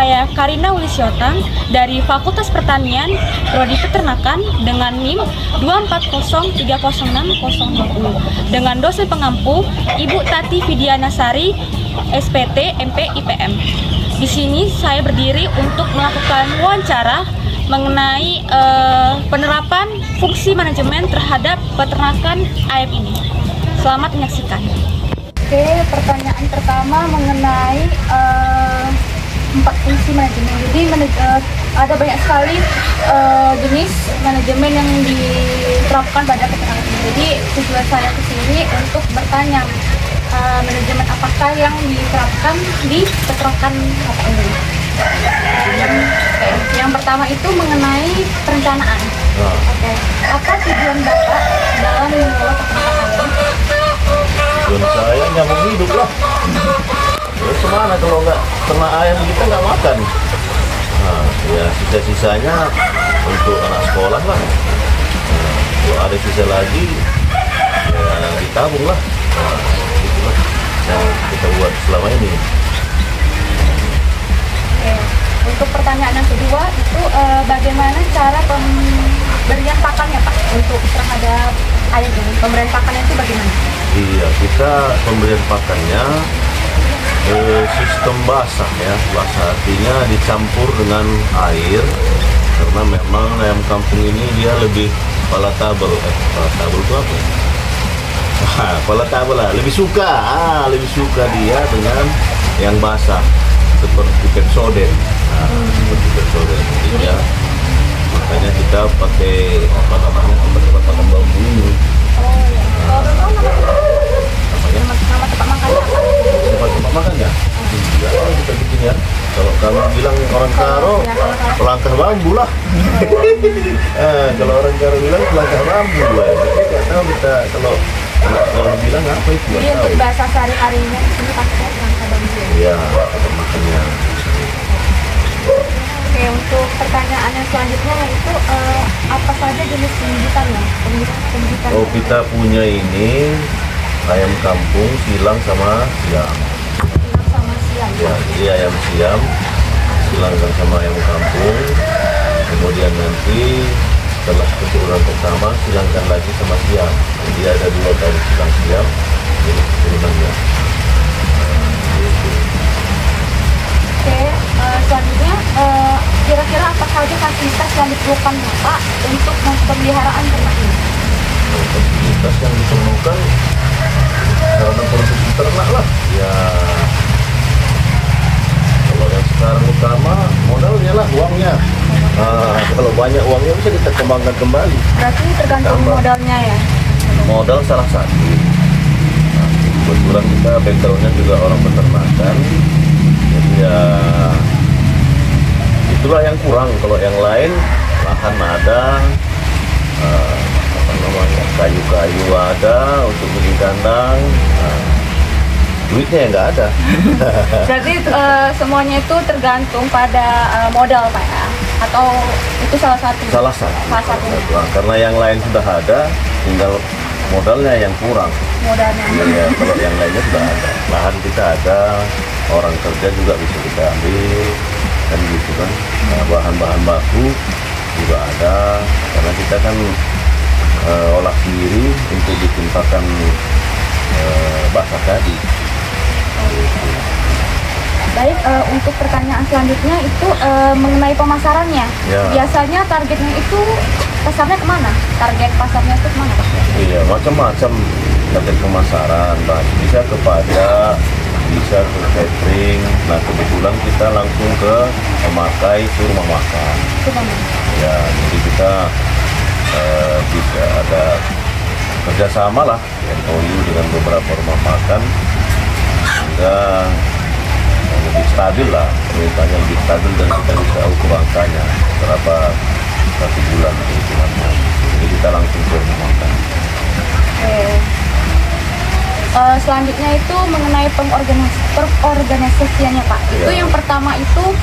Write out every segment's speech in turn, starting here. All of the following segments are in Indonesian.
saya Karina Wulisyotang dari Fakultas Pertanian, Prodi Peternakan dengan NIM 240306020 dengan dosen pengampu Ibu Tati Vidianasari, SPT MP IPM. Di sini saya berdiri untuk melakukan wawancara mengenai penerapan fungsi manajemen terhadap peternakan ayam ini. Selamat menyaksikan. Oke, pertanyaan pertama mengenai 4 fungsi manajemen. Jadi ada banyak sekali jenis manajemen yang diterapkan pada peternakan. Jadi tujuan saya ke sini untuk bertanya manajemen apakah yang diterapkan di peternakan ini. Yang pertama itu mengenai perencanaan. Oke. Apa tujuan Bapak dalam mengelola peternakan ayam? Tujuan saya nyambung hidup lah. Terus kemana kalau nggak ternak ayam kita nggak makan? Nah, ya sisa-sisanya untuk anak sekolah lah. Nah, kalau ada sisa lagi, ya ditabung lah. Nah, itulah yang kita buat selama ini. Oke. Untuk pertanyaan yang kedua itu bagaimana cara pemberian pakannya Pak untuk terhadap ayam ini? Pemberian pakannya itu bagaimana? Iya, kita pemberian pakannya sistem basah ya. Basah artinya dicampur dengan air karena memang ayam kampung ini dia lebih palatable. Palatable itu apa? Palatable lah, lebih suka dia dengan yang basah seperti Pepsodent. Seperti Pepsodent. Jadi ya, makanya kita pakai tempat makan bambu ini. Nama tempat makannya apa? Tempat makan ya? Iya, kita bikin ya. Kalau kami bilang orang Karo, pelangkah bambu lah. Kalau orang Karo bilang pelangkah bambu lah. Tapi nggak tahu kita kalau bilang apa itu. Jadi untuk bahasa sehari-harinya di sini pakai pelangkah bambu. Iya, tempat makannya. Oke, untuk pertanyaan yang selanjutnya yaitu apa saja jenis pembibitannya? Pembibitan. Oh, kita punya ini ayam kampung, silang sama siam. Silang sama siam. Ya, jadi ayam siam silangkan sama ayam kampung. Kemudian nanti setelah keturunan pertama silangkan lagi sama siam. Jadi ada 2 kali silang siam, jadi keturunannya. Oke, selanjutnya kira-kira apa saja fasilitas yang diperlukan Bapak untuk pemeliharaan ternak ini? Fasilitas yang diperlukan karena produksi ternak lah. Ya, kalau yang sekarang utama modalnya lah, uangnya. Kalau banyak uangnya bisa kita kembangkan kembali. Berarti tergantung modalnya ya? Modal salah satu. Nah, kebetulan kita backgroundnya juga orang peternakan. Jadi ya itulah yang kurang. Kalau yang lain lahan ada, kayu-kayu ada untuk bikin kandang, duitnya yang nggak ada. Berarti semuanya itu tergantung pada modal Pak ya? Atau itu salah satu? Salah satu. Nah, karena yang lain sudah ada, tinggal modalnya yang kurang. Modalnya. Ya, kalau yang lainnya sudah ada, lahan kita ada, orang kerja juga bisa kita ambil, kan gitu kan. Nah, bahan-bahan baku juga ada, karena kita kan olah sendiri untuk bikin pakan basah tadi. Baik, untuk pertanyaan selanjutnya itu mengenai pemasarannya. Ya. Biasanya targetnya itu pasarnya kemana? Target pasarnya itu kemana Pak? Iya, macam-macam target pemasaran, bisa ke pajak, bisa ke catering. Nah, kebetulan kita langsung ke pemakai ke rumah makan. Ya, jadi kita bisa ada kerjasama lah, MOU dengan beberapa rumah makan sehingga lebih stabil lah, ceritanya lebih stabil dan kita bisa ukur angkanya berapa satu bulan kehitungannya. Jadi kita langsung ke rumah makan. Selanjutnya itu mengenai pengorganisasiannya Pak. Itu yang pertama itu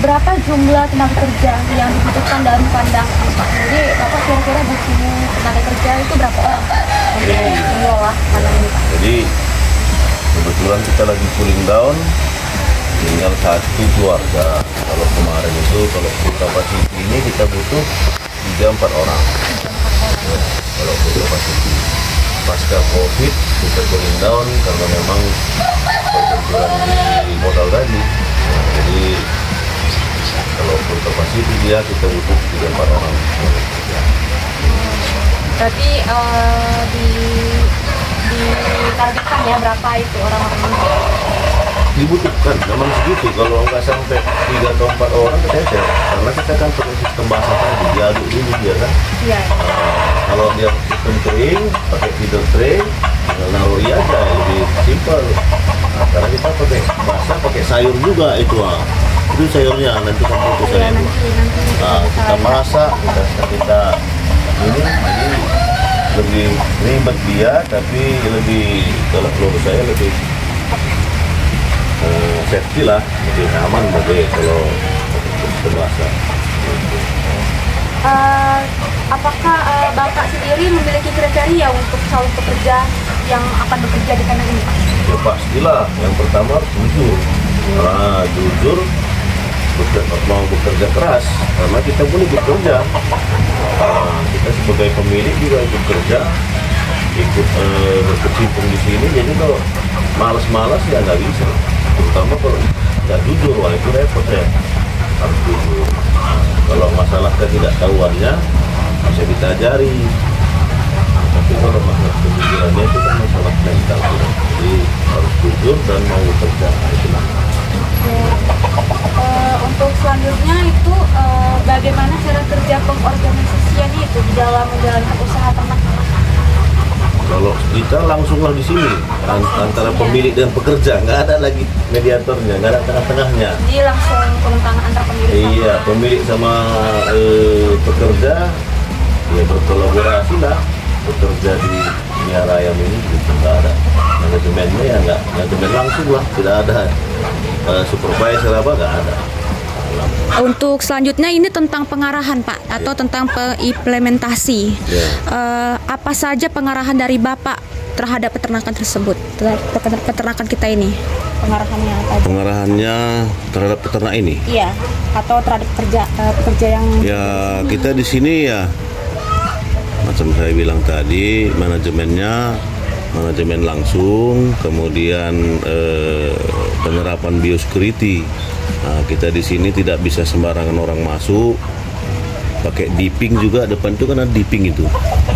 berapa jumlah tenaga kerja yang dibutuhkan dalam kandang Pak? Jadi Bapak kira-kira butuh tenaga kerja itu berapa orang untuk mengelola kandang ini Pak? Jadi kebetulan kita lagi cooling down, tinggal satu keluarga. Kalau kemarin itu kalau full capacity ini kita butuh 3-4 orang. Ya, kalau full capacity. Pasca COVID kita turun down karena memang perbenturan di modal tadi. Nah, jadi kalau full capacity dia kita butuh 3-4 orang. Berarti ditargetkan ya berapa itu orang-orangnya? Dibutuhkan, memang segitu. Kalau nggak sampai 3 atau 4 orang keteter, karena kita kan pakai sistem basah tadi, diaduk dulu dia kan. Iya. Kalau dia sistem kering, pakai feeder tray, tinggal naruh aja, lebih simpel. Nah, karena kita pakai basah, pakai sayur juga itu itu sayurnya nanti kan itu Iya, sayur. nanti Nah, kita masak, kita ini jadi lebih ribet dia, tapi lebih kalau menurut saya lebih safety lah, lebih aman bagi kalau berpuasa. Apakah Bapak sendiri memiliki kriteria untuk calon pekerja yang akan bekerja di kandang ini, Pak? Ya pastilah, yang pertama jujur. Nah, jujur mau bekerja keras, karena kita pun ikut kerja. Kita sebagai pemilik juga ikut kerja, ikut berkecimpung di sini. Jadi kalau malas-malas ya nggak bisa. Terutama kalau nggak jujur, wah itu repot ya. Harus jujur. Kalau masalah ketidaktahuannya bisa kita ajari. Tapi kalau masalah kejujurannya itu kan masalah mental. Jadi harus jujur dan mau bekerja. Itu Untuk selanjutnya itu bagaimana cara kerja pengorganisasiannya itu di dalam menjalankan usaha ternak? Kalau kita langsunglah di sini antara pemilik dan pekerja, nggak ada lagi mediatornya, nggak ada tengah-tengahnya. Jadi langsung pembentangan antara pemilik Iya, pemilik sama pekerja ya berkolaborasi lah, bekerja di miara ayam ini gitu, nggak ada manajemennya ya nggak manajemen langsung lah, tidak ada supervisor apa nggak ada. Untuk selanjutnya ini tentang pengarahan Pak atau tentang pengimplementasi. Apa saja pengarahan dari Bapak terhadap peternakan tersebut, peternakan kita ini? Pengarahannya apa aja? Pengarahannya terhadap peternak ini? Iya, atau terhadap pekerja yang ya kita di sini ya macam saya bilang tadi, manajemen langsung, kemudian penerapan biosecurity. Nah, kita di sini tidak bisa sembarangan orang masuk. Pakai dipping juga, depan itu kan ada dipping itu.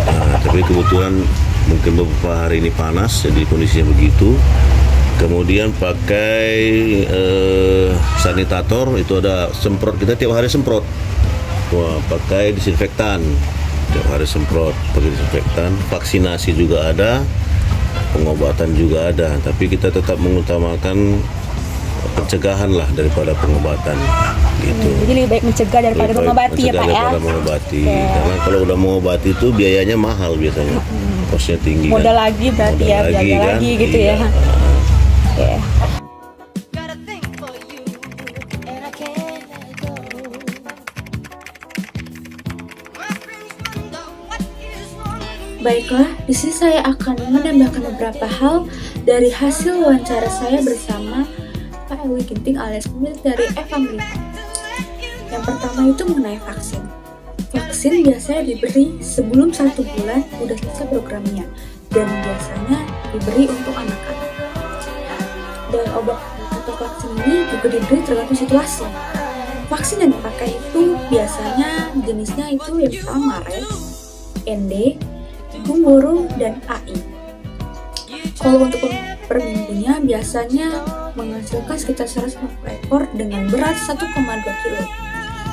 Nah, tapi kebetulan mungkin beberapa hari ini panas, jadi kondisinya begitu. Kemudian pakai sanitator, itu ada semprot, kita tiap hari semprot. Wah, pakai disinfektan, tiap hari semprot, pakai disinfektan. Vaksinasi juga ada, pengobatan juga ada. Tapi kita tetap mengutamakan pencegahan lah daripada pengobatan gitu. Jadi lebih baik mencegah daripada mengobati ya Pak ya. Daripada mengobati. Karena kalau udah mengobati itu biayanya mahal biasanya. Kosnya tinggi. Modal kan? lagi berarti Modal ya, jaga kan? lagi gitu Iya. ya. Oke. Baiklah, di sini saya akan menambahkan beberapa hal dari hasil wawancara saya bersama Pak Ewi Ginting alias pemilik dari Family Farm. Yang pertama itu mengenai vaksin. Vaksin biasanya diberi sebelum 1 bulan udah selesai programnya dan biasanya diberi untuk anak-anak. Dan obat atau vaksin ini juga diberi tergantung situasi. Vaksin yang dipakai itu biasanya jenisnya itu yang pertama RES, ND, Gumboro, dan AI. Kalau untuk per minggunya biasanya menghasilkan sekitar 150 ekor dengan berat 1,2 kg.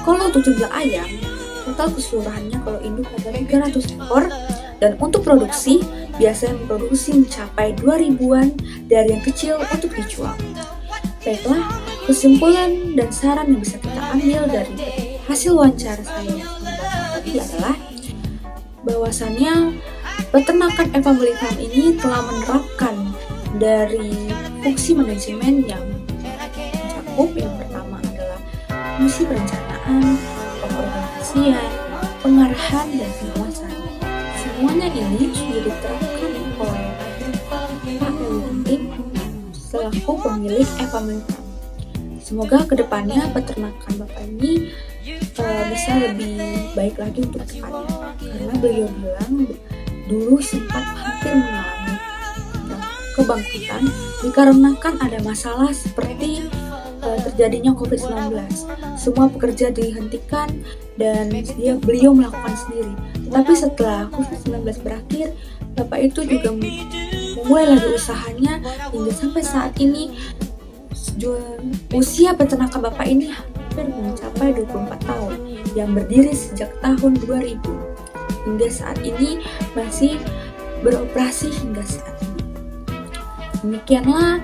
Kalau untuk jumlah ayam, total keseluruhannya kalau induk adalah 300 ekor, dan untuk produksi biasanya memproduksi mencapai 2000-an dari yang kecil untuk dijual. Baiklah, kesimpulan dan saran yang bisa kita ambil dari hasil wawancara saya tadi adalah bahwasannya peternakan Family Farm ini telah menerapkan dari fungsi manajemen yang mencakup yang pertama adalah fungsi perencanaan, pengorganisasian, pengarahan, dan pengawasan. Semuanya ini sudah diterapkan oleh Pak Ewi Ginting selaku pemilik Family Farm. Semoga kedepannya peternakan Bapak ini bisa lebih baik lagi untuk depannya, karena beliau bilang dulu sempat hampir mengalami kebangkrutan dikarenakan ada masalah seperti terjadinya COVID-19. Semua pekerja dihentikan dan beliau melakukan sendiri. Tetapi setelah COVID-19 berakhir, Bapak itu juga memulai lagi usahanya hingga sampai saat ini usia peternakan Bapak ini hampir mencapai 24 tahun yang berdiri sejak tahun 2000 hingga saat ini masih beroperasi hingga saat ini. Demikianlah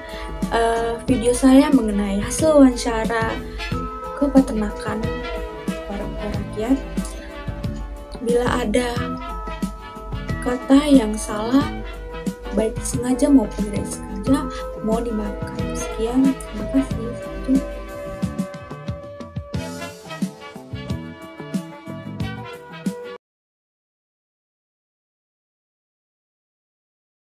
video saya mengenai hasil wawancara ke peternakan para rakyat. Bila ada kata yang salah, baik sengaja maupun tidak sengaja, mohon dimaafkan. Sekian, terima kasih.